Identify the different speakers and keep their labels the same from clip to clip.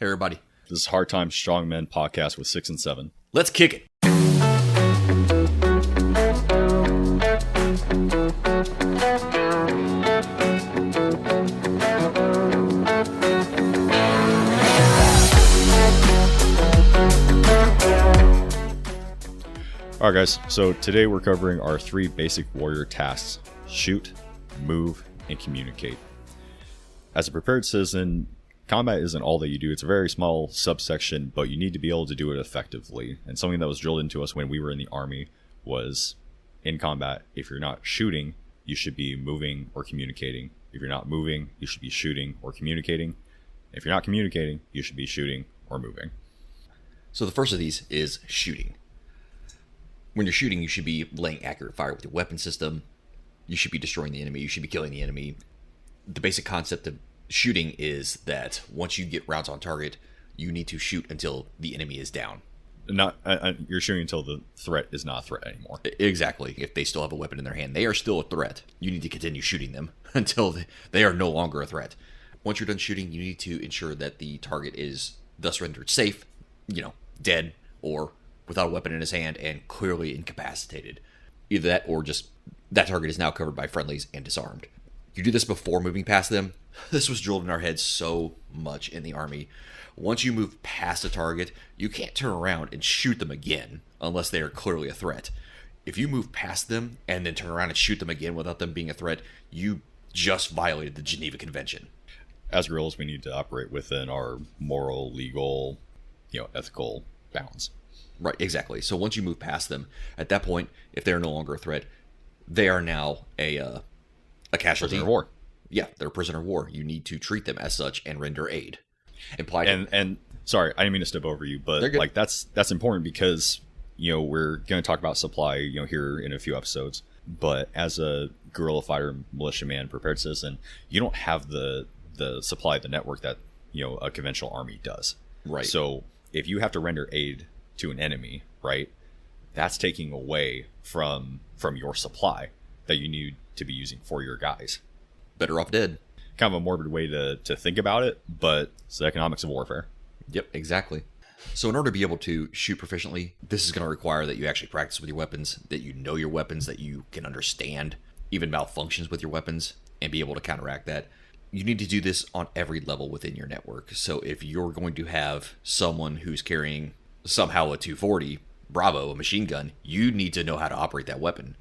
Speaker 1: Hey, everybody.
Speaker 2: This is Hard Times Strong Men podcast with 6 and 7.
Speaker 1: Let's kick it.
Speaker 2: Alright guys, so today we're covering our 3 basic warrior tasks: shoot, move, and communicate. As a prepared citizen, combat isn't all that you do. It's a very small subsection, but you need to be able to do it effectively. And something that was drilled into us when we were in the army was, in combat, if you're not shooting, you should be moving or communicating. If you're not moving, you should be shooting or communicating. If you're not communicating, you should be shooting or moving.
Speaker 1: So the first of these is shooting. When you're shooting, you should be laying accurate fire with your weapon system. You should be destroying the enemy. You should be killing the enemy. The basic concept of shooting is that once you get rounds on target, you need to shoot until the enemy is down.
Speaker 2: You're shooting until the threat is not a threat anymore.
Speaker 1: Exactly. If they still have a weapon in their hand, they are still a threat. You need to continue shooting them until they are no longer a threat. Once you're done shooting, you need to ensure that the target is thus rendered safe, dead, or without a weapon in his hand and clearly incapacitated. Either that or just that target is now covered by friendlies and disarmed. You do this before moving past them. This was drilled in our heads so much in the army. Once you move past a target, you can't turn around and shoot them again unless they are clearly a threat. If you move past them and then turn around and shoot them again without them being a threat, you just violated the Geneva Convention.
Speaker 2: As guerrillas, we need to operate within our moral, legal, ethical bounds.
Speaker 1: Right, exactly. So once you move past them, at that point, if they're no longer a threat, they are now a casualty.
Speaker 2: Prisoner of war.
Speaker 1: Yeah, they're a prisoner of war. You need to treat them as such and render aid.
Speaker 2: And sorry, I didn't mean to step over you, but that's important because we're going to talk about supply here in a few episodes. But as a guerrilla fighter, militiaman, prepared citizen, you don't have the supply, the network that a conventional army does.
Speaker 1: Right.
Speaker 2: So if you have to render aid to an enemy, right, that's taking away from your supply that you need to be using for your guys.
Speaker 1: Better off dead.
Speaker 2: Kind of a morbid way to think about it, but it's the economics of warfare.
Speaker 1: Yep, exactly. So in order to be able to shoot proficiently, this is going to require that you actually practice with your weapons, that you know your weapons, that you can understand even malfunctions with your weapons and be able to counteract that. You need to do this on every level within your network. So if you're going to have someone who's carrying somehow a 240 Bravo, a machine gun, you need to know how to operate that weapon.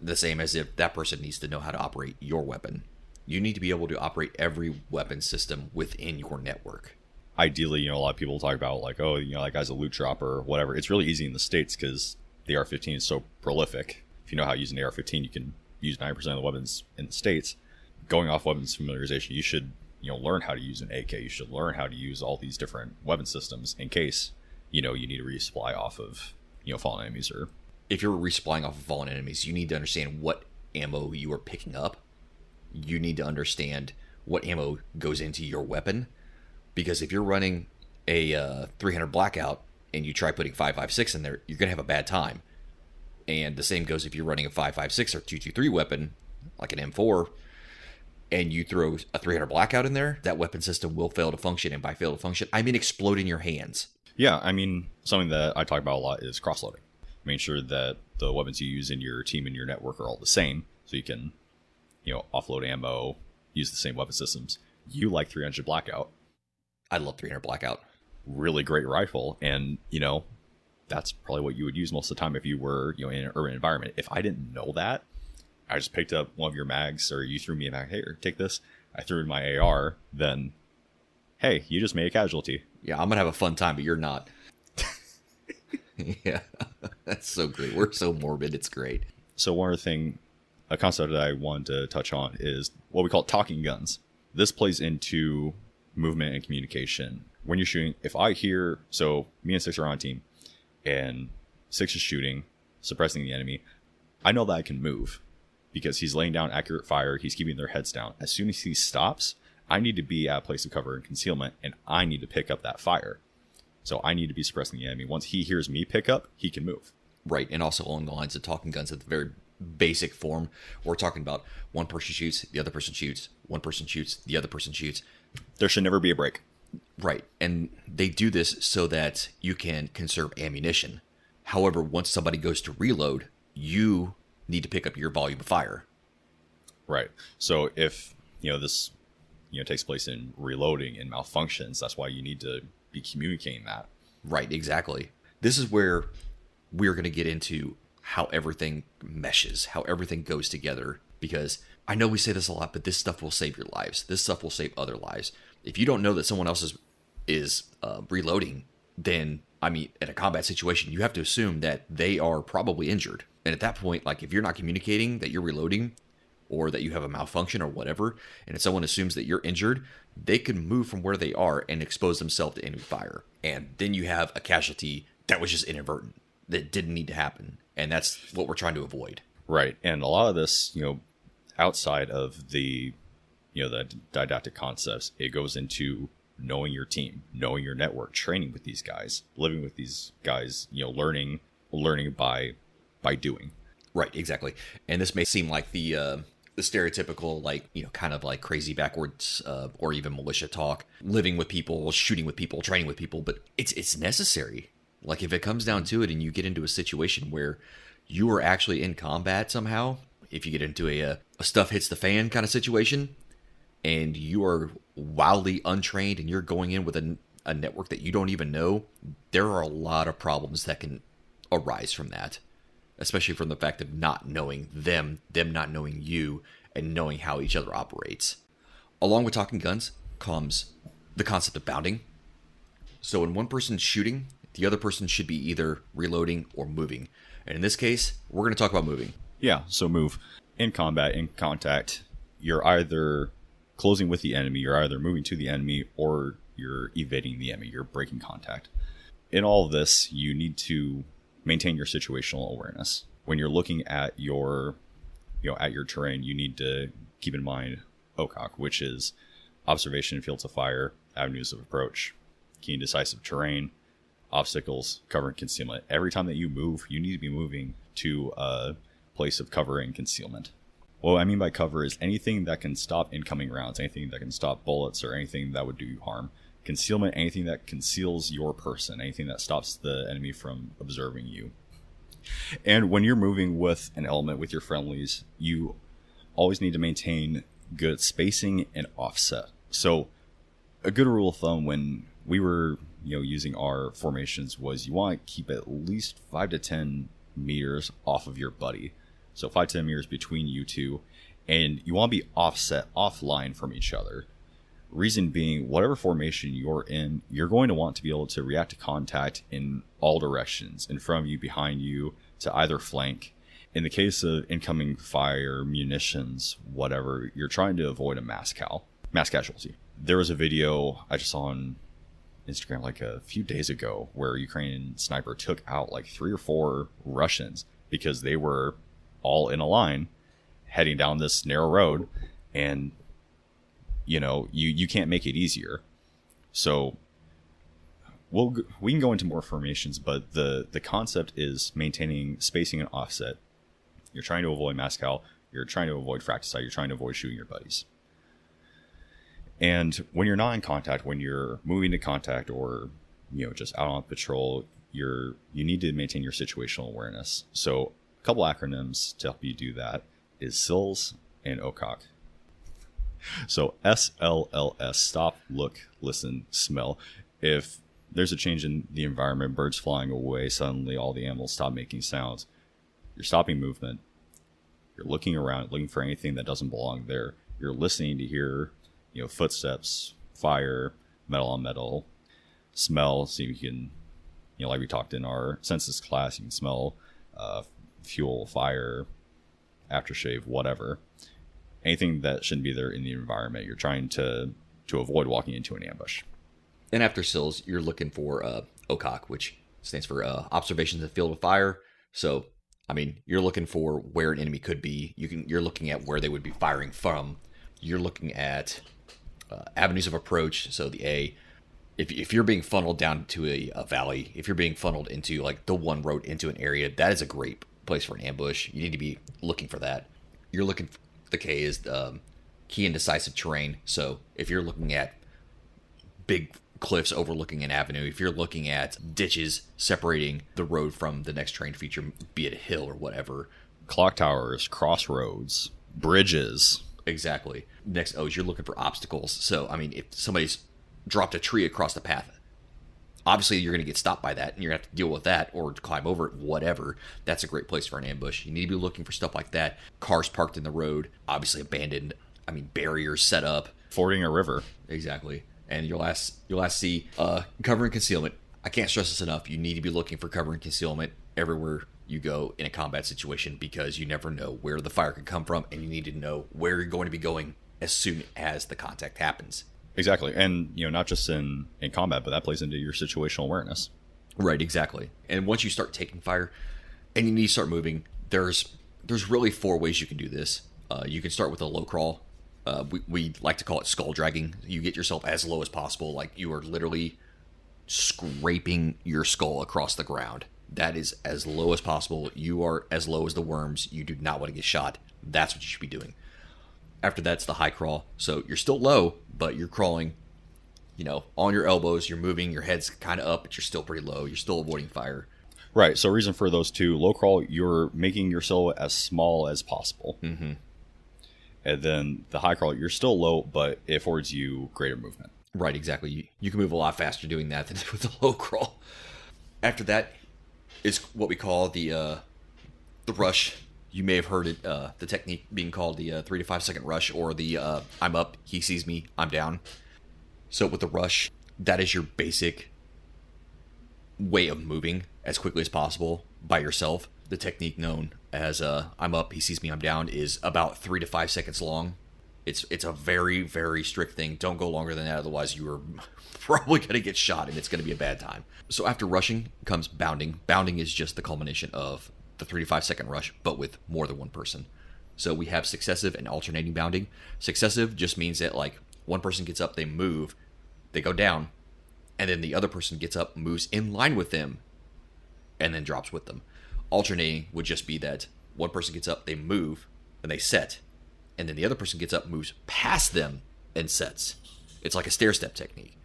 Speaker 1: The same as if that person needs to know how to operate your weapon. You need to be able to operate every weapon system within your network.
Speaker 2: Ideally, a lot of people talk about that guy's a loot dropper or whatever. It's really easy in the States because the AR-15 is so prolific. If you know how to use an AR-15, you can use 9% of the weapons in the States. Going off weapons familiarization, you should learn how to use an AK. You should learn how to use all these different weapon systems in case you need to resupply off of fallen enemies. Or
Speaker 1: if you're resupplying off of fallen enemies, you need to understand what ammo you are picking up. You need to understand what ammo goes into your weapon, because if you're running a 300 blackout and you try putting 5.56 in there, you're gonna have a bad time. And the same goes if you're running a 5.56 or 223 weapon like an M4 and you throw a 300 blackout in there, that weapon system will fail to function. And by fail to function, I mean explode in your hands.
Speaker 2: Yeah, I mean, something that I talk about a lot is cross-loading. Make sure that the weapons you use in your team and your network are all the same, so you can, offload ammo, use the same weapon systems. You like 300 Blackout.
Speaker 1: I love 300 Blackout.
Speaker 2: Really great rifle, and, that's probably what you would use most of the time if you were, in an urban environment. If I didn't know that, I just picked up one of your mags, or you threw me a mag, hey, take this. I threw in my AR, then, hey, you just made a casualty.
Speaker 1: Yeah, I'm going to have a fun time, but you're not. Yeah, that's so great. We're so morbid. It's great.
Speaker 2: So one other thing, a concept that I wanted to touch on is what we call talking guns. This plays into movement and communication. When you're shooting, if I hear, so me and Six are on a team, and Six is shooting, suppressing the enemy, I know that I can move because he's laying down accurate fire. He's keeping their heads down. As soon as he stops, I need to be at a place of cover and concealment, and I need to pick up that fire. So I need to be suppressing the enemy. Once he hears me pick up, he can move.
Speaker 1: Right, and also along the lines of talking guns at the very basic form, we're talking about one person shoots, the other person shoots, one person shoots, the other person shoots.
Speaker 2: There should never be a break.
Speaker 1: Right. And they do this so that you can conserve ammunition. However, once somebody goes to reload, you need to pick up your volume of fire.
Speaker 2: Right. So if, this, takes place in reloading and malfunctions, that's why you need to be communicating that.
Speaker 1: Right, exactly. This is where we're going to get into how everything meshes, how everything goes together. Because I know we say this a lot, but this stuff will save your lives. This stuff will save other lives. If you don't know that someone else is reloading, then, in a combat situation, you have to assume that they are probably injured. And at that point, like, if you're not communicating that you're reloading or that you have a malfunction or whatever, and if someone assumes that you're injured, they can move from where they are and expose themselves to enemy fire. And then you have a casualty that was just inadvertent, that didn't need to happen. And that's what we're trying to avoid.
Speaker 2: Right. And a lot of this, outside of the, the didactic concepts, it goes into knowing your team, knowing your network, training with these guys, living with these guys, learning by doing.
Speaker 1: Right, exactly. And this may seem like the stereotypical, kind of like crazy backwards or even militia talk, living with people, shooting with people, training with people, but it's necessary. Like, if it comes down to it and you get into a situation where you are actually in combat somehow, if you get into a stuff hits the fan kind of situation, and you are wildly untrained and you're going in with a network that you don't even know, there are a lot of problems that can arise from that. Especially from the fact of not knowing them not knowing you, and knowing how each other operates. Along with talking guns comes the concept of bounding. So when one person's shooting, the other person should be either reloading or moving. And in this case, we're going to talk about moving.
Speaker 2: Yeah, so move. In combat, in contact, you're either closing with the enemy, you're either moving to the enemy, or you're evading the enemy, you're breaking contact. In all of this, you need to maintain your situational awareness. When you're looking at your, at your terrain, you need to keep in mind OCOC, which is observation, fields of fire, avenues of approach, keen decisive terrain, obstacles, cover and concealment. Every time that you move, you need to be moving to a place of cover and concealment. What I mean by cover is anything that can stop incoming rounds, anything that can stop bullets, or anything that would do you harm. Concealment, anything that conceals your person, anything that stops the enemy from observing you. And when you're moving with an element with your friendlies, you always need to maintain good spacing and offset. So a good rule of thumb when we were using our formations was you want to keep at least 5 to 10 meters off of your buddy. So 5 to 10 meters between you two, and you want to be offset, offline from each other. Reason being, whatever formation you're in, you're going to want to be able to react to contact in all directions, in front of you, behind you, to either flank. In the case of incoming fire, munitions, whatever, you're trying to avoid a mass casualty. There was a video I just saw on Instagram like a few days ago where a Ukrainian sniper took out like 3 or 4 Russians because they were all in a line heading down this narrow road, and you can't make it easier. So we can go into more formations, but the concept is maintaining spacing and offset. You're trying to avoid mass cal, you're trying to avoid fratricide, you're trying to avoid shooting your buddies. And when you're not in contact, when you're moving to contact, or just out on patrol, you need to maintain your situational awareness. So a couple acronyms to help you do that is SILS and OCOC. So SLLS, stop, look, listen, smell. If there's a change in the environment, birds flying away, suddenly all the animals stop making sounds, you're stopping movement. You're looking around, looking for anything that doesn't belong there. You're listening to hear, footsteps, fire, metal on metal, smell. So you can, like we talked in our census class, you can smell fuel, fire, aftershave, whatever. Anything that shouldn't be there in the environment, you're trying to avoid walking into an ambush.
Speaker 1: And after SILS, you're looking for OCOC, which stands for observations of field of fire. So, you're looking for where an enemy could be. You're looking at where they would be firing from. You're looking at avenues of approach. So the A, if you're being funneled down to a valley, if you're being funneled into like the one road into an area, that is a great place for an ambush. You need to be looking for that. You're looking for, the K is key and decisive terrain. So if you're looking at big cliffs overlooking an avenue, if you're looking at ditches separating the road from the next terrain feature, be it a hill or whatever.
Speaker 2: Clock towers, crossroads, bridges.
Speaker 1: Exactly. Next, you're looking for obstacles. So, I mean, if somebody's dropped a tree across the path, obviously you're going to get stopped by that, and you're going to have to deal with that or climb over it, whatever. That's a great place for an ambush. You need to be looking for stuff like that. Cars parked in the road, obviously abandoned. I mean, barriers set up.
Speaker 2: Fording a river.
Speaker 1: Exactly. And you'll last see cover and concealment. I can't stress this enough. You need to be looking for cover and concealment everywhere you go in a combat situation, because you never know where the fire could come from, and you need to know where you're going to be going as soon as the contact happens.
Speaker 2: Exactly. And, not just in combat, but that plays into your situational awareness.
Speaker 1: Right, exactly. And once you start taking fire and you need to start moving, there's really 4 ways you can do this. You can start with a low crawl. We like to call it skull dragging. You get yourself as low as possible, like you are literally scraping your skull across the ground. That is as low as possible. You are as low as the worms. You do not want to get shot. That's what you should be doing. After that's the high crawl. So you're still low, but you're crawling, on your elbows. You're moving. Your head's kind of up, but you're still pretty low. You're still avoiding fire.
Speaker 2: Right. So reason for those 2, low crawl, you're making your silhouette as small as possible.
Speaker 1: Mm-hmm.
Speaker 2: And then the high crawl, you're still low, but it affords you greater movement.
Speaker 1: Right, exactly. You can move a lot faster doing that than with the low crawl. After that is what we call the rush. You may have heard it, the technique being called the 3 to 5 second rush, or the I'm up, he sees me, I'm down. So with the rush, that is your basic way of moving as quickly as possible by yourself. The technique known as I'm up, he sees me, I'm down is about 3 to 5 seconds long. It's a very, very strict thing. Don't go longer than that, otherwise you are probably going to get shot, and it's going to be a bad time. So after rushing comes bounding. Bounding is just the culmination of the 3 to 5 second rush, but with more than one person. So we have successive and alternating bounding. Successive just means that one person gets up, they move, they go down, and then the other person gets up, moves in line with them, and then drops with them. Alternating would just be that one person gets up, they move, and they set, and then the other person gets up, moves past them, and sets. It's like a stair-step technique.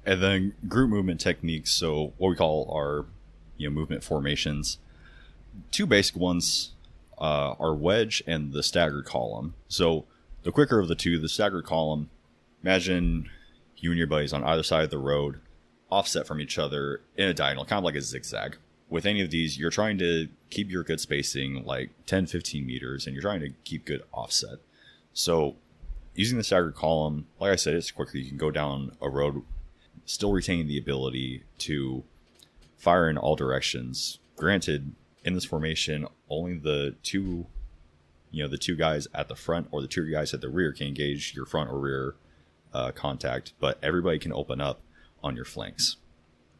Speaker 2: And then group movement techniques, so what we call our movement formations. 2 basic ones are wedge and the staggered column. So the quicker of the 2, the staggered column, imagine you and your buddies on either side of the road, offset from each other in a diagonal, kind of like a zigzag. With any of these, you're trying to keep your good spacing, like 10, 15 meters, and you're trying to keep good offset. So using the staggered column, like I said, it's quickly. You can go down a road, still retaining the ability to fire in all directions. Granted, in this formation, only the 2 guys at the front or the 2 guys at the rear can engage your front or rear contact, but everybody can open up on your flanks.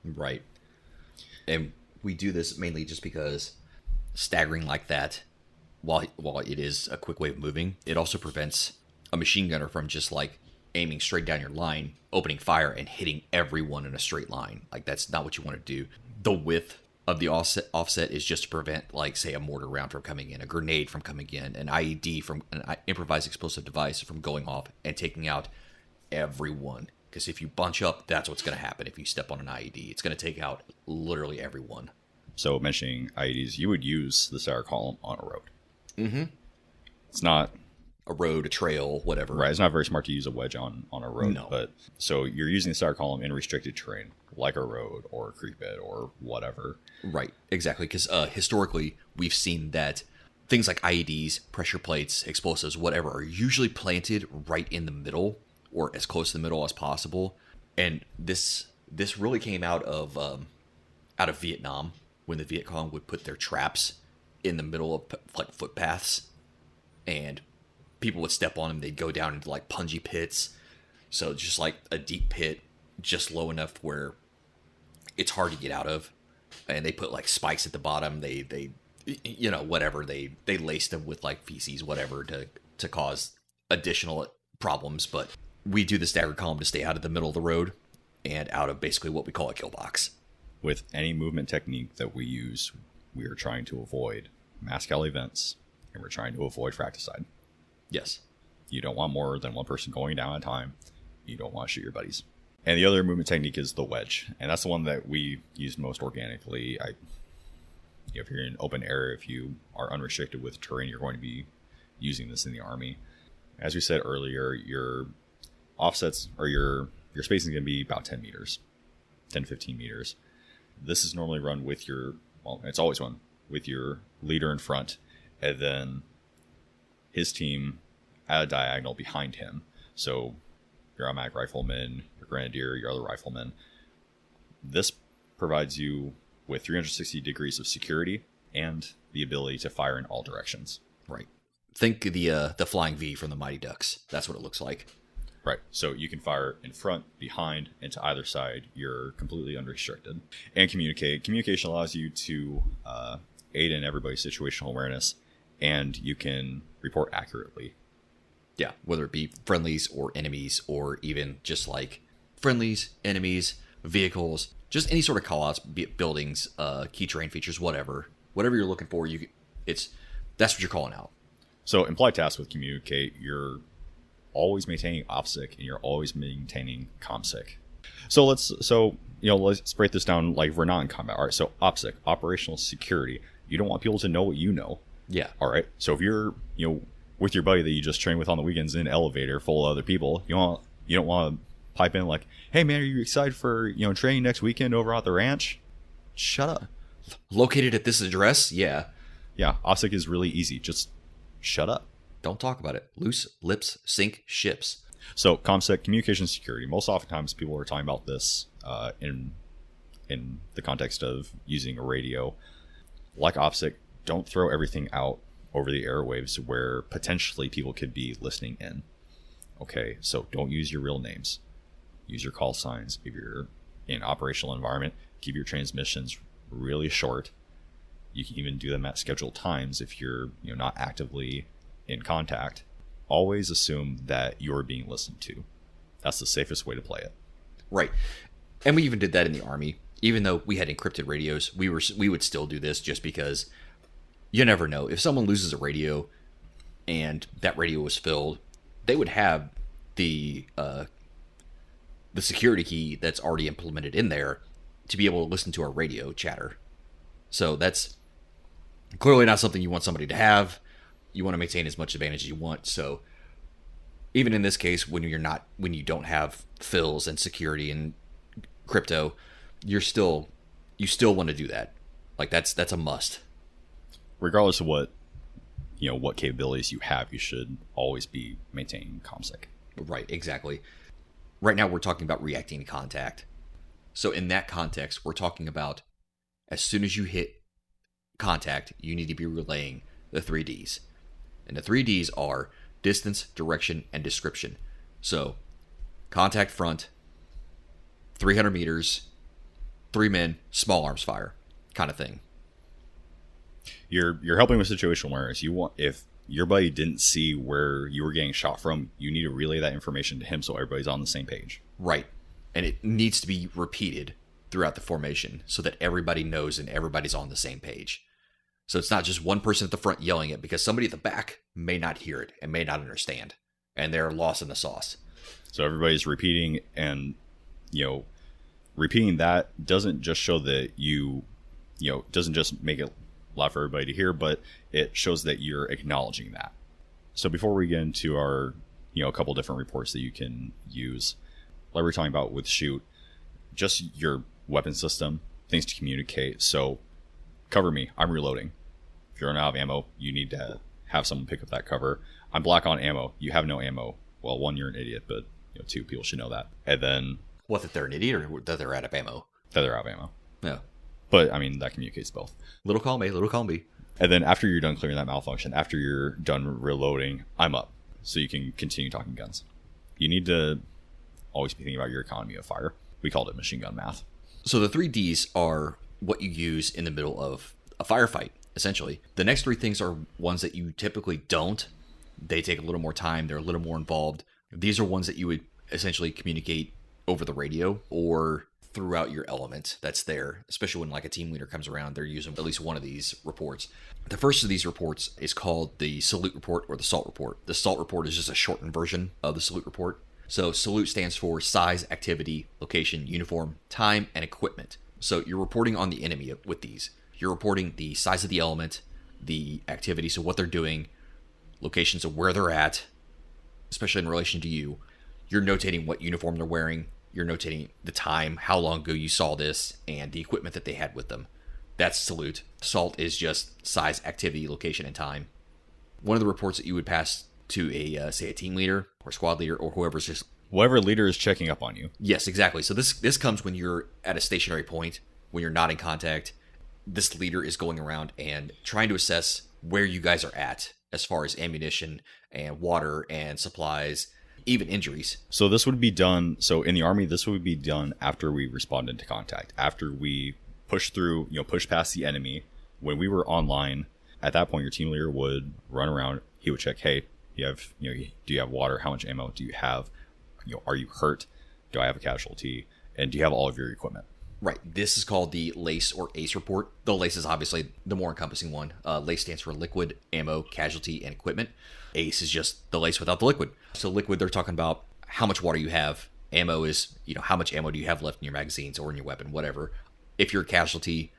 Speaker 1: Right. And we do this mainly just because staggering like that, while it is a quick way of moving, it also prevents a machine gunner from just aiming straight down your line, opening fire, and hitting everyone in a straight line. That's not what you want to do. The width of the offset is just to prevent, say, a mortar round from coming in, a grenade from coming in, an IED from an improvised explosive device from going off and taking out everyone. Because if you bunch up, that's what's going to happen if you step on an IED. It's going to take out literally everyone.
Speaker 2: So mentioning IEDs, you would use the staggered column on a road.
Speaker 1: Mm-hmm.
Speaker 2: It's not
Speaker 1: a road, a trail, whatever.
Speaker 2: Right. It's not very smart to use a wedge on a road.
Speaker 1: No.
Speaker 2: But so you're using the staggered column in restricted terrain, like a road or a creek bed or whatever.
Speaker 1: Right. Exactly. Because historically, we've seen that things like IEDs, pressure plates, explosives, whatever, are usually planted right in the middle or as close to the middle as possible. And this really came out of Vietnam, when the Viet Cong would put their traps in the middle of footpaths, and people would step on them. They'd go down into punji pits. So just a deep pit, just low enough where it's hard to get out of. And they put spikes at the bottom. They whatever. They laced them with feces, whatever, to cause additional problems. But we do the staggered column to stay out of the middle of the road and out of basically what we call a kill box.
Speaker 2: With any movement technique that we use, we are trying to avoid mass casualty events, and we're trying to avoid fratricide.
Speaker 1: Yes.
Speaker 2: You don't want more than one person going down at a time. You don't want to shoot your buddies. And the other movement technique is the wedge. And that's the one that we use most organically. If you're in an open area, if you are unrestricted with terrain, you're going to be using this in the Army. As we said earlier, your offsets or your spacing is going to be about 10 meters, 10 to 15 meters. This is normally run with it's always run with your leader in front, and then his team at a diagonal behind him. So your automatic rifleman, your grenadier, your other rifleman. This provides you with 360 degrees of security and the ability to fire in all directions.
Speaker 1: Right. Think the flying V from the Mighty Ducks. That's what it looks like.
Speaker 2: Right. So you can fire in front, behind, and to either side. You're completely unrestricted. And communicate. Communication allows you to aid in everybody's situational awareness, and you can report accurately.
Speaker 1: Yeah, whether it be friendlies or enemies, or even just like friendlies, enemies, vehicles, just any sort of call-outs, be it buildings, key terrain features, whatever you're looking for, that's what you're calling out. So
Speaker 2: implied tasks with communicate, you're always maintaining OPSEC and you're always maintaining COMSEC. So let's break this down like we're not in combat. All right, so OPSEC, operational security. You don't want people to know what you know.
Speaker 1: Yeah.
Speaker 2: All right. So if you're with your buddy that you just train with on the weekends in an elevator full of other people, you don't want to pipe in like, hey man, are you excited for training next weekend over at the ranch? Shut up.
Speaker 1: Located at this address? Yeah.
Speaker 2: Yeah. OPSEC is really easy. Just shut up.
Speaker 1: Don't talk about it. Loose lips sink ships.
Speaker 2: So COMSEC, communication security. Most oftentimes people are talking about this in the context of using a radio. Like OPSEC, don't throw everything out over the airwaves where potentially people could be listening in. Okay, so don't use your real names. Use your call signs. If you're in an operational environment, keep your transmissions really short. You can even do them at scheduled times if you're not actively in contact. Always assume that you're being listened to. That's the safest way to play it.
Speaker 1: Right. And we even did that in the Army. Even though we had encrypted radios, we would still do this just because you never know. If someone loses a radio and that radio was filled, they would have the security key that's already implemented in there to be able to listen to our radio chatter. So that's clearly not something you want somebody to have. You want to maintain as much advantage as you want. So even in this case, when you don't have fills and security and crypto, you still want to do that. Like that's a must.
Speaker 2: Regardless of what capabilities you have, you should always be maintaining COMSEC.
Speaker 1: Right, exactly. Right now we're talking about reacting to contact. So in that context, we're talking about as soon as you hit contact, you need to be relaying the 3 Ds. And the 3 Ds are distance, direction, and description. So contact front, 300 meters, 3 men, small arms fire kind of thing.
Speaker 2: You're helping with situational awareness. If your buddy didn't see where you were getting shot from, you need to relay that information to him so everybody's on the same page.
Speaker 1: Right. And it needs to be repeated throughout the formation so that everybody knows and everybody's on the same page. So it's not just one person at the front yelling it, because somebody at the back may not hear it and may not understand, and they're lost in the sauce.
Speaker 2: So everybody's repeating, and repeating that doesn't just show that doesn't just make it loud for everybody to hear, but it shows that you're acknowledging that. So before we get into our a couple different reports that you can use, like we're talking about with shoot, just your weapon system, things to communicate. So cover me, I'm reloading. If you're out of ammo, you need to have someone pick up that cover. I'm black on ammo, you have no ammo. Well, 1, you're an idiot, but 2, people should know that. And then
Speaker 1: what, that they're an idiot or that they're out of ammo?
Speaker 2: That they're out of ammo.
Speaker 1: Yeah.
Speaker 2: But I mean, that communicates both.
Speaker 1: Little column A, little column B.
Speaker 2: And then after you're done clearing that malfunction, after you're done reloading, I'm up. So you can continue talking guns. You need to always be thinking about your economy of fire. We called it machine gun math.
Speaker 1: So the 3 Ds are what you use in the middle of a firefight, essentially. The next 3 things are ones that you typically don't. They take a little more time. They're a little more involved. These are ones that you would essentially communicate over the radio or throughout your element that's there, especially when like a team leader comes around, they're using at least one of these reports. The first of these reports is called the salute report or the SALT report. The SALT report is just a shortened version of the salute report. So salute stands for size, activity, location, uniform, time, and equipment. So you're reporting on the enemy with these. You're reporting the size of the element, the activity, so what they're doing, locations of where they're at, especially in relation to you. You're notating what uniform they're wearing. You're notating the time, how long ago you saw this, and the equipment that they had with them. That's salute. Salt is just size, activity, location, and time. One of the reports that you would pass to a, say, a team leader or squad leader or whoever's just...
Speaker 2: Whatever leader is checking up on you.
Speaker 1: Yes, exactly. So this comes when you're at a stationary point, when you're not in contact. This leader is going around and trying to assess where you guys are at as far as ammunition and water and supplies, even injuries.
Speaker 2: So this would be done, so in the Army, this would be done after we responded to contact, after we push through, push past the enemy. When we were online, at that point, your team leader would run around. He would check, hey, do you have water? How much ammo do you have? Are you hurt? Do I have a casualty? And do you have all of your equipment?
Speaker 1: Right. This is called the LACE or ACE report. The LACE is obviously the more encompassing one. LACE stands for liquid, ammo, casualty, and equipment. ACE is just the LACE without the liquid. So liquid, they're talking about how much water you have. Ammo is, how much ammo do you have left in your magazines or in your weapon, whatever. If you're a casualty,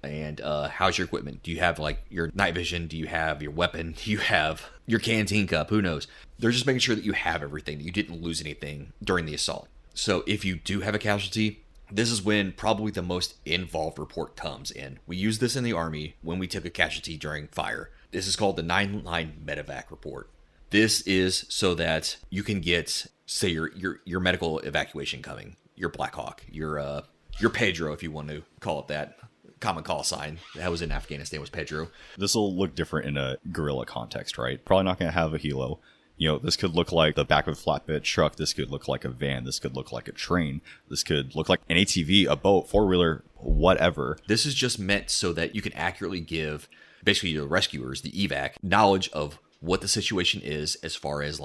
Speaker 1: and how's your equipment? Do you have your night vision? Do you have your weapon? Do you have your canteen cup? Who knows? They're just making sure that you have everything, that you didn't lose anything during the assault. So if you do have a casualty, this is when probably the most involved report comes in. We use this in the Army when we took a casualty during fire. This is called the 9-line medevac report. This is so that you can get, say, your medical evacuation coming, your Black Hawk, your Pedro, if you want to call it that. Common call sign that was in Afghanistan was Pedro.
Speaker 2: This will look different in a guerrilla context, right? Probably not going to have a helo. This could look like the back of a flatbed truck. This could look like a van. This could look like a train. This could look like an ATV, a boat, four-wheeler, whatever.
Speaker 1: This is just meant so that you can accurately give basically the rescuers, the evac, knowledge of what the situation is as far as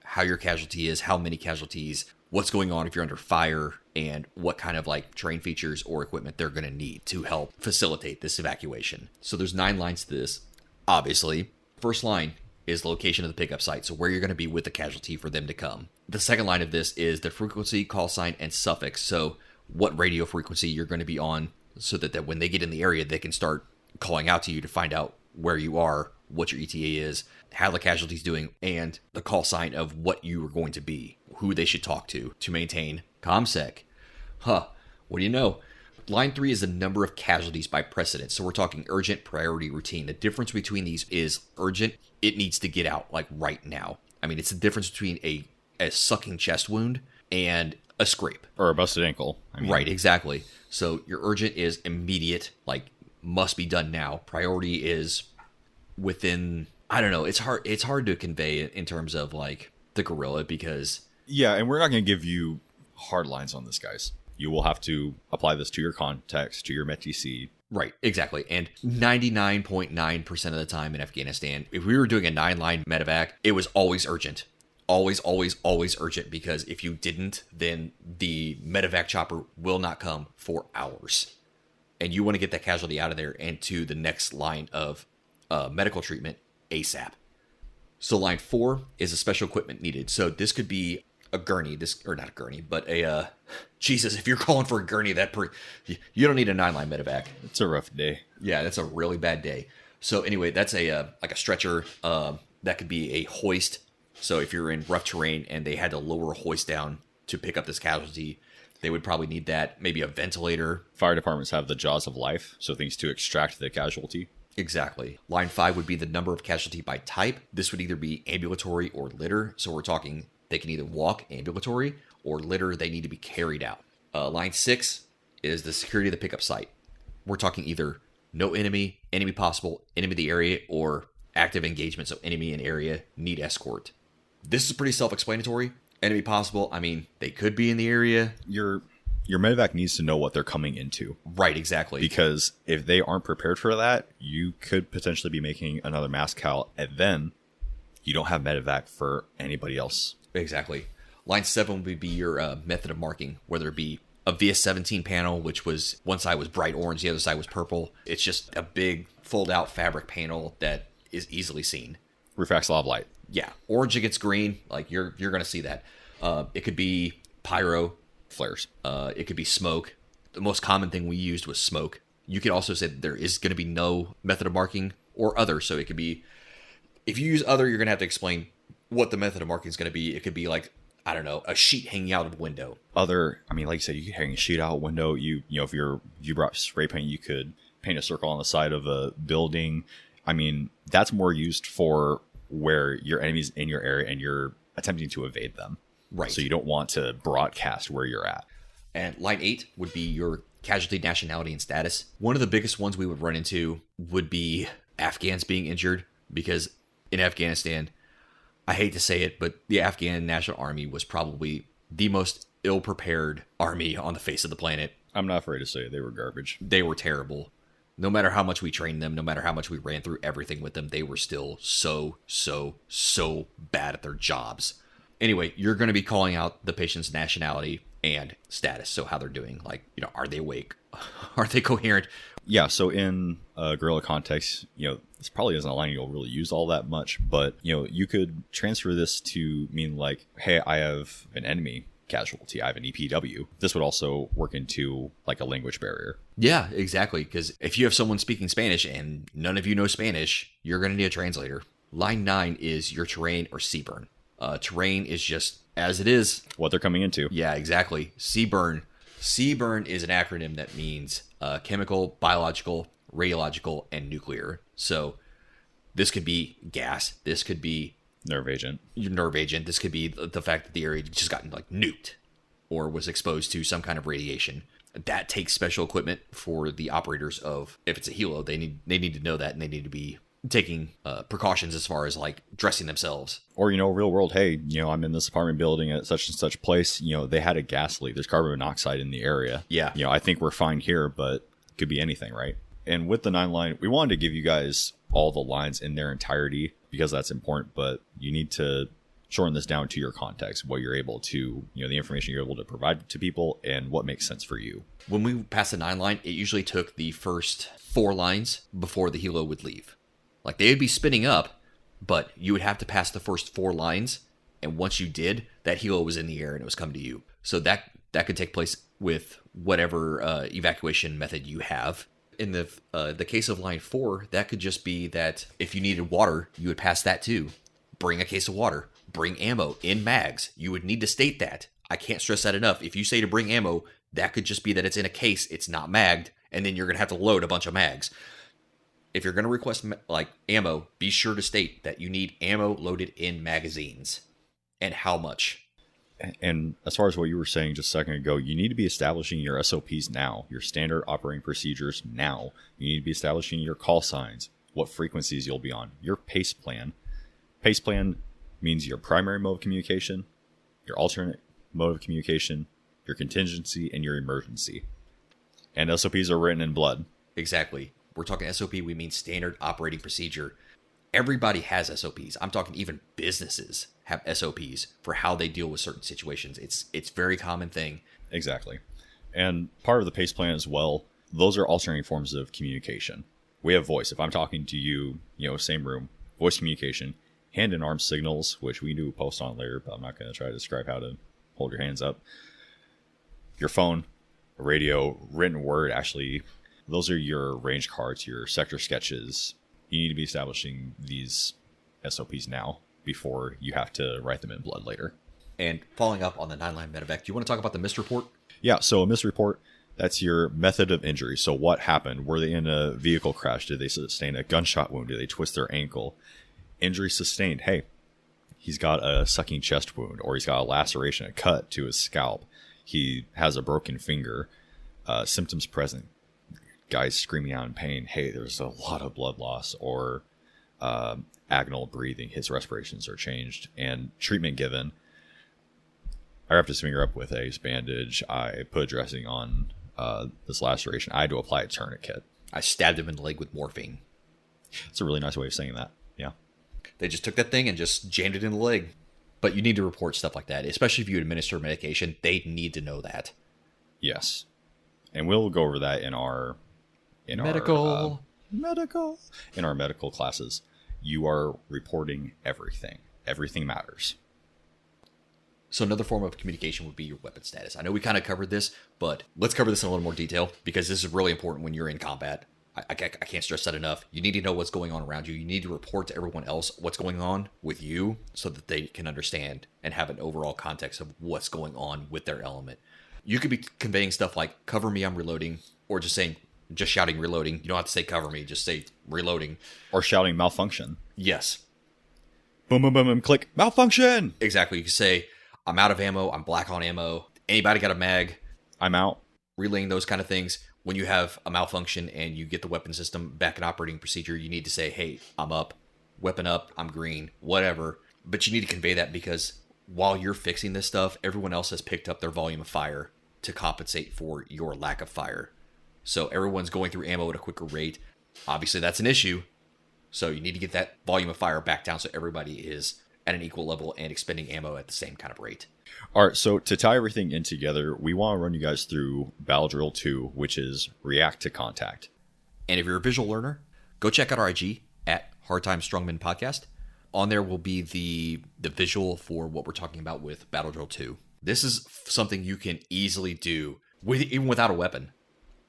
Speaker 1: how your casualty is, how many casualties, what's going on if you're under fire, and what kind of terrain features or equipment they're going to need to help facilitate this evacuation. So there's 9 lines to this. Obviously, first line is the location of the pickup site, so where you're going to be with the casualty for them to come. The second line of this is the frequency, call sign, and suffix. So what radio frequency you're going to be on so that when they get in the area, they can start calling out to you to find out where you are, what your ETA is, how the casualty's doing, and the call sign of what you are going to be, who they should talk to maintain ComSec. What do you know? Line 3 is the number of casualties by precedence. So we're talking urgent, priority, routine. The difference between these is urgent. It needs to get out right now. I mean, it's the difference between a sucking chest wound and a scrape.
Speaker 2: Or a busted ankle.
Speaker 1: Right, exactly. So your urgent is immediate, must be done now. Priority is within, I don't know, it's hard to convey in terms of the guerrilla because...
Speaker 2: Yeah, and we're not going to give you hard lines on this, guys. You will have to apply this to your context, to your METC.
Speaker 1: Right, exactly. And 99.9% of the time in Afghanistan, if we were doing a 9-line medevac, it was always urgent. Always, always, always urgent, because if you didn't, then the medevac chopper will not come for hours. And you want to get that casualty out of there and to the next line of medical treatment ASAP. So line 4 is a special equipment needed. So this could be a gurney, not a gurney, but a, Jesus, if you're calling for a gurney, you don't need a 9-line medevac.
Speaker 2: It's a rough day.
Speaker 1: Yeah, that's a really bad day. So anyway, that's a stretcher. That could be a hoist. So if you're in rough terrain and they had to lower a hoist down to pick up this casualty, they would probably need that. Maybe a ventilator.
Speaker 2: Fire departments have the jaws of life, so things to extract the casualty.
Speaker 1: Exactly. Line 5 would be the number of casualty by type. This would either be ambulatory or litter. So we're talking they can either walk, ambulatory, or litter, they need to be carried out. Line 6 is the security of the pickup site. We're talking either no enemy, enemy possible, enemy in the area, or active engagement. So enemy in area, need escort. This is pretty self-explanatory. Enemy possible, they could be in the area.
Speaker 2: Your medevac needs to know what they're coming into.
Speaker 1: Right, exactly.
Speaker 2: Because if they aren't prepared for that, you could potentially be making another mass cal, and then you don't have medevac for anybody else.
Speaker 1: Exactly. Line 7 would be your method of marking, whether it be a VS-17 panel, which was one side was bright orange, the other side was purple. It's just a big fold-out fabric panel that is easily seen.
Speaker 2: Refracts a lot of light.
Speaker 1: Yeah, orange against green, you're going to see that. It could be pyro,
Speaker 2: Flares.
Speaker 1: it could be smoke. The most common thing we used was smoke. You could also say that there is going to be no method of marking or other. So it could be, if you use other, you're going to have to explain what the method of marking is going to be. It could be like, I don't know, a sheet hanging out of a window.
Speaker 2: Other, I mean, like you said, you could hang a sheet out a window. You know, if you brought spray paint, you could paint a circle on the side of a building. I mean, that's more used for where your enemy's in your area and you're attempting to evade them.
Speaker 1: Right.
Speaker 2: So you don't want to broadcast where you're at.
Speaker 1: And line 8 would be your casualty, nationality, and status. One of the biggest ones we would run into would be Afghans being injured, because in Afghanistan, I hate to say it, but the Afghan National Army was probably the most ill-prepared army on the face of the planet.
Speaker 2: I'm not afraid to say it. They were garbage.
Speaker 1: They were terrible. No matter how much we trained them, no matter how much we ran through everything with them, they were still so bad at their jobs. Anyway, you're going to be calling out the patient's nationality and status, so how they're doing. Like, you know, are they awake? Are they coherent?
Speaker 2: Yeah, so in a guerrilla context, you know, this probably isn't a line you'll really use all that much, but, you know, you could transfer this to mean like, hey, I have an enemy casualty, I have an EPW. This would also work into like a language barrier.
Speaker 1: Yeah, exactly, because if you have someone speaking Spanish and none of you know Spanish, you're going to need a translator. Line 9 is your terrain or CBRN. Terrain is just as it is.
Speaker 2: What they're coming into.
Speaker 1: Yeah, exactly. CBRN. CBRN is an acronym that means chemical, biological, radiological, and nuclear. So this could be gas. This could be
Speaker 2: nerve agent.
Speaker 1: Your nerve agent. This could be the fact that the area just got like nuked or was exposed to some kind of radiation. That takes special equipment for the operators of, if it's a helo, they need to know that, and they need to be taking precautions as far as like dressing themselves.
Speaker 2: Or, you know, real world, hey, you know, I'm in this apartment building at such and such place, you know, they had a gas leak, there's carbon monoxide in the area.
Speaker 1: Yeah.
Speaker 2: You know, I think we're fine here, but it could be anything, right? And with the 9 line, we wanted to give you guys all the lines in their entirety because that's important, but you need to shorten this down to your context, what you're able to, you know, the information you're able to provide to people and what makes sense for you.
Speaker 1: When we passed the 9 line, it usually took the first 4 lines before the helo would leave. Like, they would be spinning up, but you would have to pass the first 4 lines, and once you did, that helo was in the air and it was coming to you. So that could take place with whatever evacuation method you have. In the case of line 4, that could just be that if you needed water, you would pass that too. Bring a case of water. Bring ammo in mags. You would need to state that. I can't stress that enough. If you say to bring ammo, that could just be that it's in a case, it's not magged, and then you're going to have to load a bunch of mags. If you're going to request like ammo, be sure to state that you need ammo loaded in magazines and how much.
Speaker 2: And as far as what you were saying just a second ago, you need to be establishing your SOPs now, your standard operating procedures now. You need to be establishing your call signs, what frequencies you'll be on, your PACE plan. PACE plan means your primary mode of communication, your alternate mode of communication, your contingency, and your emergency. And SOPs are written in blood.
Speaker 1: Exactly. We're talking SOP, we mean standard operating procedure. Everybody has SOPs. I'm talking even businesses have SOPs for how they deal with certain situations. It's a very common thing.
Speaker 2: Exactly. And part of the PACE plan as well, those are alternating forms of communication. We have voice. If I'm talking to you, you know, same room, voice communication, hand and arm signals, which we do a post on later, but I'm not going to try to describe how to hold your hands up. Your phone, radio, written word, actually, those are your range cards, your sector sketches. You need to be establishing these SOPs now before you have to write them in blood later.
Speaker 1: And following up on the 9-line medevac, do you want to talk about the misreport?
Speaker 2: Yeah, so a misreport, that's your method of injury. So what happened? Were they in a vehicle crash? Did they sustain a gunshot wound? Did they twist their ankle? Injury sustained. Hey, he's got a sucking chest wound, or he's got a laceration, a cut to his scalp. He has a broken finger. Symptoms present. Guys screaming out in pain. Hey, there's a lot of blood loss, or agonal breathing. His respirations are changed, and treatment given. I wrapped his finger up with a bandage. I put dressing on this laceration. I had to apply a tourniquet.
Speaker 1: I stabbed him in the leg with morphine.
Speaker 2: It's a really nice way of saying that. Yeah.
Speaker 1: They just took that thing and just jammed it in the leg. But you need to report stuff like that, especially if you administer medication. They need to know that.
Speaker 2: Yes. And we'll go over that in our medical classes. You are reporting everything. Everything matters.
Speaker 1: So another form of communication would be your weapon status. I know we kind of covered this, but let's cover this in a little more detail because this is really important when you're in combat. I can't stress that enough. You need to know what's going on around you. You need to report to everyone else what's going on with you so that they can understand and have an overall context of what's going on with their element. You could be conveying stuff like, cover me, I'm reloading, or just shouting reloading. You don't have to say cover me, just say reloading.
Speaker 2: Or shouting malfunction.
Speaker 1: Yes.
Speaker 2: Boom, boom, boom, boom, click, malfunction!
Speaker 1: Exactly. You can say, I'm out of ammo, I'm black on ammo. Anybody got a mag?
Speaker 2: I'm out.
Speaker 1: Relaying those kind of things. When you have a malfunction and you get the weapon system back in operating procedure, you need to say, hey, I'm up, weapon up, I'm green, whatever. But you need to convey that because while you're fixing this stuff, everyone else has picked up their volume of fire to compensate for your lack of fire. So everyone's going through ammo at a quicker rate. Obviously, that's an issue. So you need to get that volume of fire back down so everybody is at an equal level and expending ammo at the same kind of rate.
Speaker 2: All right, so to tie everything in together, we want to run you guys through Battle Drill 2, which is React to Contact.
Speaker 1: And if you're a visual learner, go check out our IG at Hard Time Strongmen Podcast. On there will be the visual for what we're talking about with Battle Drill 2. This is something you can easily do even without a weapon.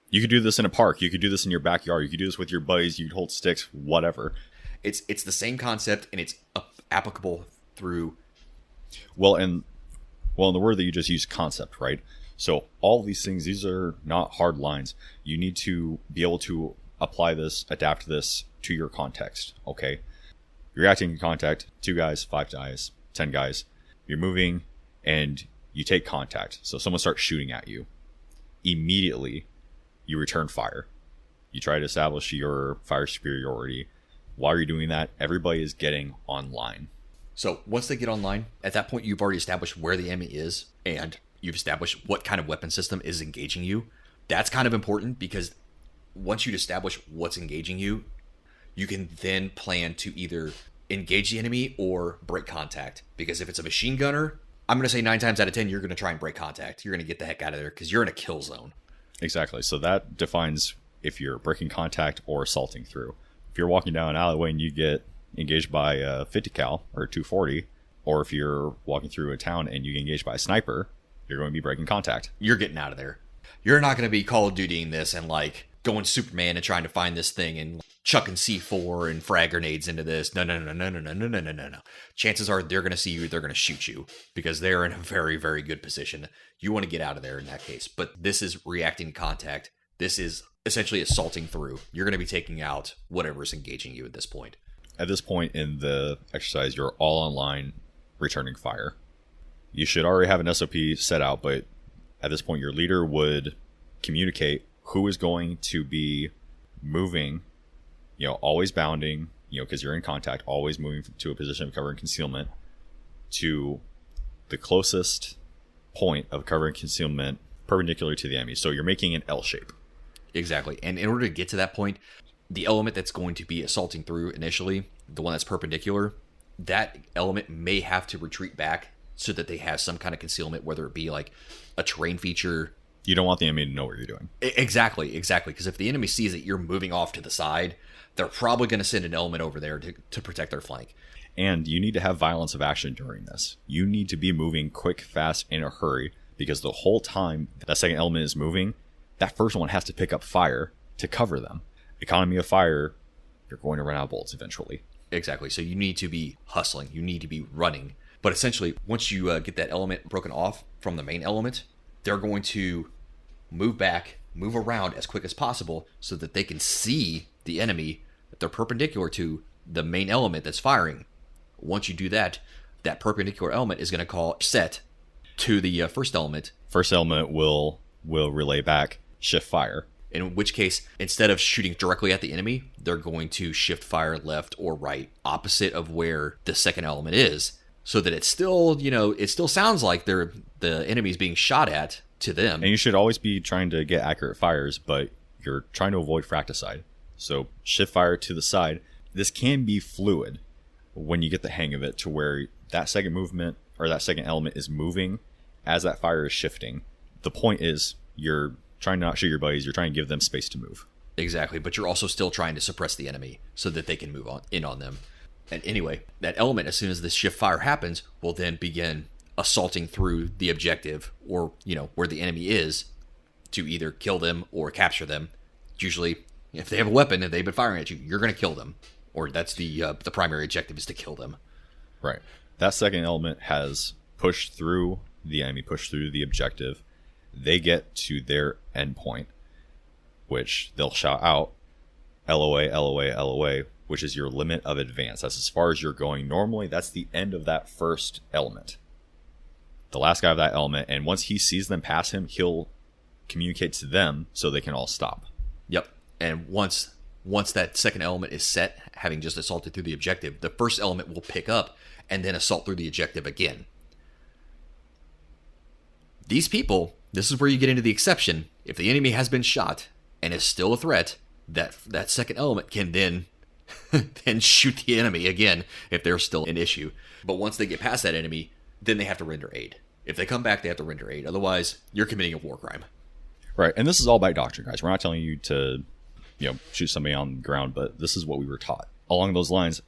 Speaker 2: You could do this in a park. You could do this in your backyard. You could do this with your buddies. You could hold sticks, whatever.
Speaker 1: It's the same concept, and it's applicable through...
Speaker 2: Well, in the word that you just used, concept, right? So all these things, these are not hard lines. You need to be able to apply this, adapt this to your context, okay? You're acting in contact, 2 guys, 5 guys, 10 guys. You're moving, and you take contact. So someone starts shooting at you. Immediately, you return fire. You try to establish your fire superiority. While you're doing that, everybody is getting online.
Speaker 1: So once they get online, at that point, you've already established where the enemy is, and you've established what kind of weapon system is engaging you. That's kind of important because once you establish what's engaging you, you can then plan to either engage the enemy or break contact. Because if it's a machine gunner, I'm going to say 9 times out of 10, you're going to try and break contact. You're going to get the heck out of there because you're in a kill zone.
Speaker 2: Exactly. So that defines if you're breaking contact or assaulting through. If you're walking down an alleyway and you get engaged by a 50 cal or 240, or if you're walking through a town and you get engaged by a sniper, you're going to be breaking contact.
Speaker 1: You're getting out of there. You're not going to be Call of Dutying this and like going Superman and trying to find this thing and chucking C4 and frag grenades into this. No. Chances are they're going to see you. They're going to shoot you because they're in a very, very good position. You want to get out of there in that case. But this is reacting to contact. This is essentially assaulting through. You're going to be taking out whatever's engaging you at this point.
Speaker 2: At this point in the exercise, you're all online returning fire. You should already have an SOP set out, but at this point, your leader would communicate who is going to be moving, always bounding, because you're in contact, always moving to a position of cover and concealment to the closest point of cover and concealment perpendicular to the enemy. So you're making an L shape.
Speaker 1: Exactly. And in order to get to that point, the element that's going to be assaulting through initially, the one that's perpendicular, that element may have to retreat back so that they have some kind of concealment, whether it be like a terrain feature.
Speaker 2: You don't want the enemy to know what you're doing.
Speaker 1: Exactly. Because if the enemy sees that you're moving off to the side, they're probably going to send an element over there to protect their flank.
Speaker 2: And you need to have violence of action during this. You need to be moving quick, fast, in a hurry, because the whole time that second element is moving, that first one has to pick up fire to cover them. Economy of fire, you're going to run out of bullets eventually.
Speaker 1: Exactly. So you need to be hustling. You need to be running. But essentially, once you get that element broken off from the main element, they're going to move back, move around as quick as possible so that they can see the enemy that they're perpendicular to the main element that's firing. Once you do that, that perpendicular element is going to call set to the first element.
Speaker 2: First element will relay back, shift fire.
Speaker 1: In which case, instead of shooting directly at the enemy, they're going to shift fire left or right, opposite of where the second element is, so that it's still, it still sounds like the enemy's being shot at to them.
Speaker 2: And you should always be trying to get accurate fires, but you're trying to avoid fratricide. So shift fire to the side. This can be fluid when you get the hang of it, to where that second movement or that second element is moving as that fire is shifting. The point is you're trying to not shoot your buddies, you're trying to give them space to move.
Speaker 1: Exactly, but you're also still trying to suppress the enemy so that they can move in on them. And anyway, that element, as soon as this shift fire happens, will then begin assaulting through the objective or, where the enemy is to either kill them or capture them. Usually, if they have a weapon and they've been firing at you, you're going to kill them. Or that's the primary objective is to kill them.
Speaker 2: Right. That second element has pushed through the enemy, pushed through the objective. They get to their endpoint, which they'll shout out, LOA, LOA, LOA, which is your limit of advance. That's as far as you're going. Normally, that's the end of that first element. The last guy of that element, and once he sees them pass him, he'll communicate to them so they can all stop.
Speaker 1: Yep. And once that second element is set, having just assaulted through the objective, the first element will pick up and then assault through the objective again. These people, this is where you get into the exception. If the enemy has been shot and is still a threat, that second element can then shoot the enemy again if they're still an issue. But once they get past that enemy, then they have to render aid. If they come back, they have to render aid. Otherwise, you're committing a war crime.
Speaker 2: Right. And this is all by doctrine, guys. We're not telling you to, shoot somebody on the ground, but this is what we were taught. Along those lines,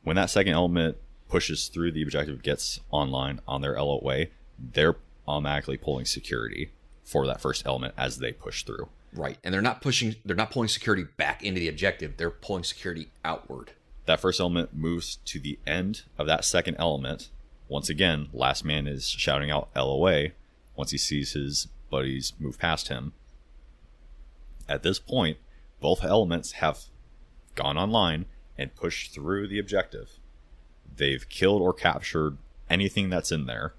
Speaker 2: when that second element pushes through the objective, gets online on their LOA, they're automatically pulling security for that first element as they push through.
Speaker 1: Right. And they're not pulling security back into the objective. They're pulling security outward.
Speaker 2: That first element moves to the end of that second element. Once again, last man is shouting out LOA once he sees his buddies move past him. At this point, both elements have gone online and pushed through the objective. They've killed or captured anything that's in there.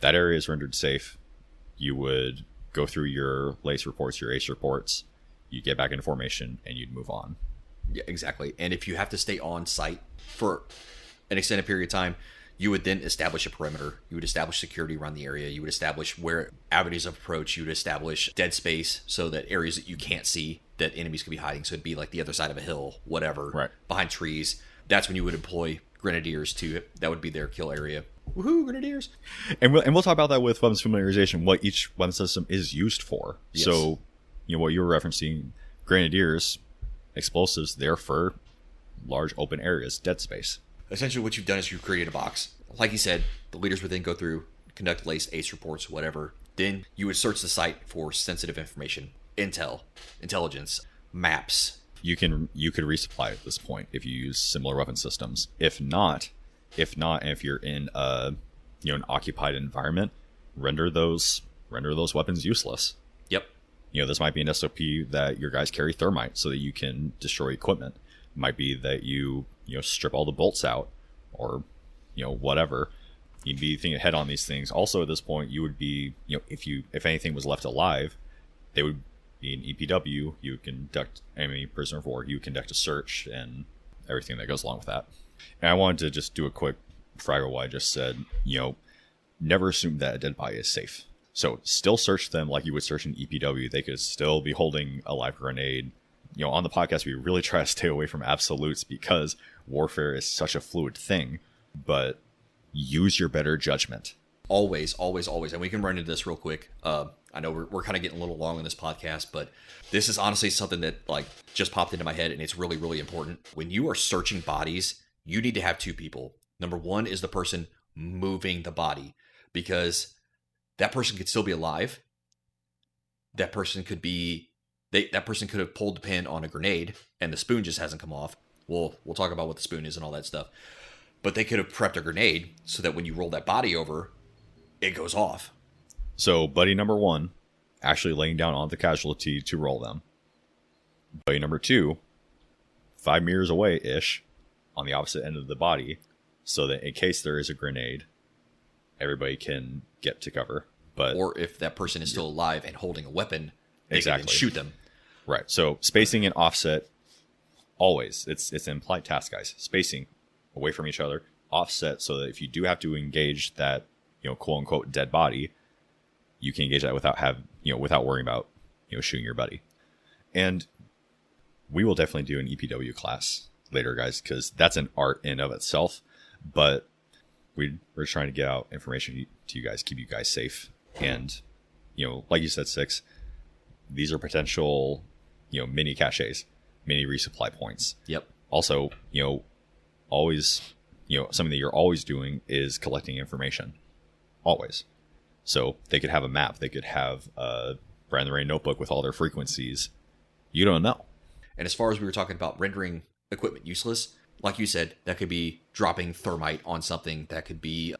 Speaker 2: That area is rendered safe. You would go through your LACE reports, your ACE reports, you get back into formation, and you'd move on.
Speaker 1: Yeah, exactly. And if you have to stay on site for an extended period of time, you would then establish a perimeter. You would establish security around the area. You would establish where avenues of approach. You would establish dead space so that areas that you can't see that enemies could be hiding. So it'd be like the other side of a hill, whatever,
Speaker 2: right,
Speaker 1: behind trees. That's when you would employ grenadiers that would be their kill area. Woohoo, grenadiers!
Speaker 2: And we'll talk about that with weapons familiarization, what each weapon system is used for. Yes. So, what you were referencing, grenadiers, explosives, they're for large open areas, dead space.
Speaker 1: Essentially, what you've done is you've created a box. Like you said, the leaders would then go through, conduct LACE, ACE reports, whatever. Then you would search the site for sensitive information, intelligence, maps.
Speaker 2: You could resupply at this point if you use similar weapon systems. If not, and if you're in an occupied environment, render those weapons useless.
Speaker 1: Yep.
Speaker 2: This might be an SOP that your guys carry thermite so that you can destroy equipment. It might be that you strip all the bolts out, or whatever. You'd be thinking ahead on these things. Also, at this point, you would be if anything was left alive, they would be an EPW. You would conduct prisoner of war. You would conduct a search and everything that goes along with that. And I wanted to just do a quick fraggle what I just said. Never assume that a dead body is safe. So still search them like you would search an EPW. They could still be holding a live grenade. On the podcast, we really try to stay away from absolutes because warfare is such a fluid thing. But use your better judgment.
Speaker 1: Always, always, always. And we can run into this real quick. I know we're kind of getting a little long on this podcast, but this is honestly something that just popped into my head, and it's really, really important. When you are searching bodies, you need to have two people. Number one is the person moving the body, because that person could still be alive. That person could have pulled the pin on a grenade and the spoon just hasn't come off. We'll talk about what the spoon is and all that stuff. But they could have prepped a grenade so that when you roll that body over, it goes off.
Speaker 2: So buddy number one, actually laying down on the casualty to roll them. Buddy number two, 5 meters away-ish, on the opposite end of the body, so that in case there is a grenade, everybody can get to cover.
Speaker 1: Or if that person is still alive and holding a weapon, they can shoot them.
Speaker 2: Right. So spacing and offset, always. It's an implied task, guys. Spacing away from each other, offset, so that if you do have to engage that, quote unquote dead body, you can engage that without worrying about, shooting your buddy. And we will definitely do an EPW class later, guys, because that's an art in of itself. But we're trying to get out information to you guys, keep you guys safe. And, like you said, Six, these are potential, mini caches, mini resupply points.
Speaker 1: Yep.
Speaker 2: Also, always, something that you're always doing is collecting information. always. So they could have a map. They could have a Brand the Rain notebook with all their frequencies. You don't know.
Speaker 1: And as far as we were talking about rendering equipment useless, like you said, that could be dropping thermite on something. That could be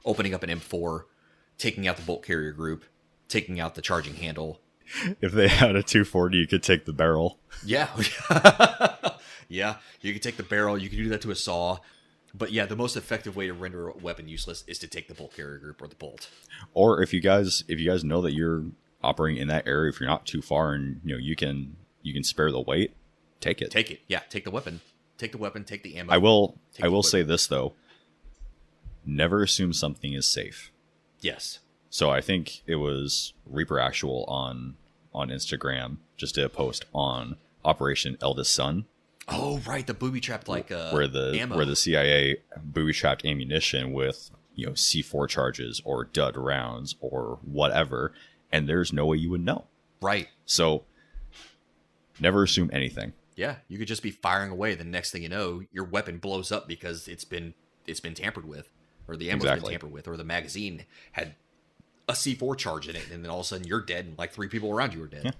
Speaker 1: opening up an M4, taking out the bolt carrier group, taking out the charging handle.
Speaker 2: If they had a 240, you could take the barrel.
Speaker 1: Yeah. Yeah, you can take the barrel. You can do that to a saw. But yeah, the most effective way to render a weapon useless is to take the bolt carrier group or the bolt.
Speaker 2: Or if you guys know that you're operating in that area, if you're not too far and you can spare the weight, take it.
Speaker 1: Take it. Yeah, take the weapon. Take the weapon, take the ammo.
Speaker 2: I will say this though. Never assume something is safe.
Speaker 1: Yes.
Speaker 2: So I think it was Reaper Actual on Instagram just did a post on Operation Eldest Son.
Speaker 1: Oh right, the booby trapped
Speaker 2: where the
Speaker 1: ammo.
Speaker 2: Where the CIA booby trapped ammunition with C4 charges or dud rounds or whatever, and there's no way you would know.
Speaker 1: Right.
Speaker 2: So never assume anything.
Speaker 1: Yeah, you could just be firing away. The next thing you know, your weapon blows up because it's been tampered with, or the ammo's been tampered with, or the magazine had a C4 charge in it, and then all of a sudden you're dead, and like 3 people around you are dead.
Speaker 2: Yeah.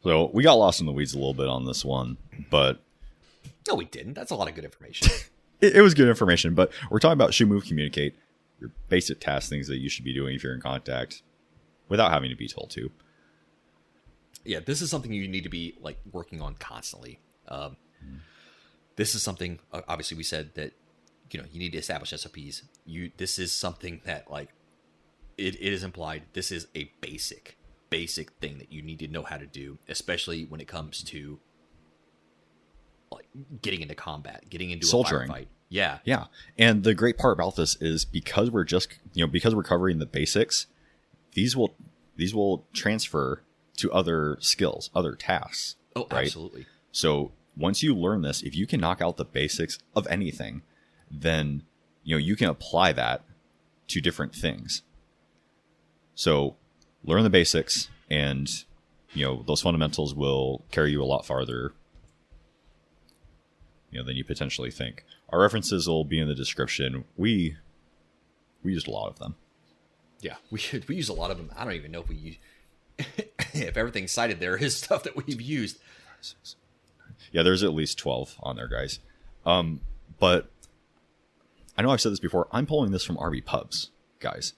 Speaker 2: So we got lost in the weeds a little bit on this one, but
Speaker 1: no, we didn't. That's a lot of good information.
Speaker 2: it was good information, but we're talking about shoot, move, communicate, your basic task things that you should be doing if you're in contact, without having to be told to.
Speaker 1: Yeah, this is something you need to be like working on constantly. This is something. Obviously, we said that you need to establish SOPs. This is something that like it is implied. This is a basic thing that you need to know how to do, especially when it comes to like getting into combat, getting into
Speaker 2: soldiering.
Speaker 1: A firefight. Yeah.
Speaker 2: Yeah. And the great part about this is because we're just, because we're covering the basics, these will transfer to other skills, other tasks.
Speaker 1: Oh,
Speaker 2: right?
Speaker 1: Absolutely.
Speaker 2: So once you learn this, if you can knock out the basics of anything, then, you can apply that to different things. So learn the basics, and those fundamentals will carry you a lot farther than you potentially think. Our references will be in the description. We used a lot of them.
Speaker 1: Yeah, we use a lot of them. I don't even know if we use if everything cited there is stuff that we've used.
Speaker 2: Yeah, there's at least 12 on there, guys. But I know I've said this before. I'm pulling this from Army Pubs, guys.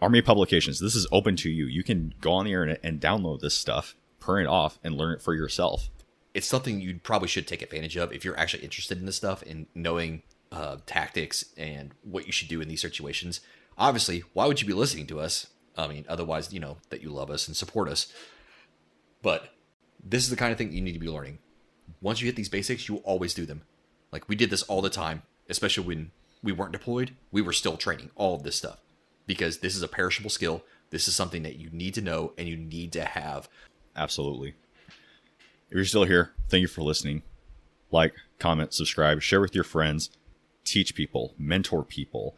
Speaker 2: Army Publications. This is open to you. You can go on the internet and download this stuff, print it off, and learn it for yourself.
Speaker 1: It's something you probably should take advantage of if you're actually interested in this stuff and knowing tactics and what you should do in these situations. Obviously, why would you be listening to us? I mean, otherwise, that you love us and support us. But this is the kind of thing you need to be learning. Once you hit these basics, you will always do them. Like, we did this all the time, especially when we weren't deployed. We were still training all of this stuff because this is a perishable skill. This is something that you need to know and you need to have.
Speaker 2: Absolutely. If you're still here, thank you for listening. Like, comment, subscribe, share with your friends, teach people, mentor people.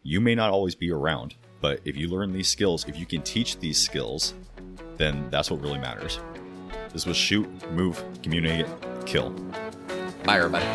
Speaker 2: You may not always be around, but if you learn these skills, if you can teach these skills, then that's what really matters. This was Shoot, Move, Communicate, Kill.
Speaker 1: Bye, everybody.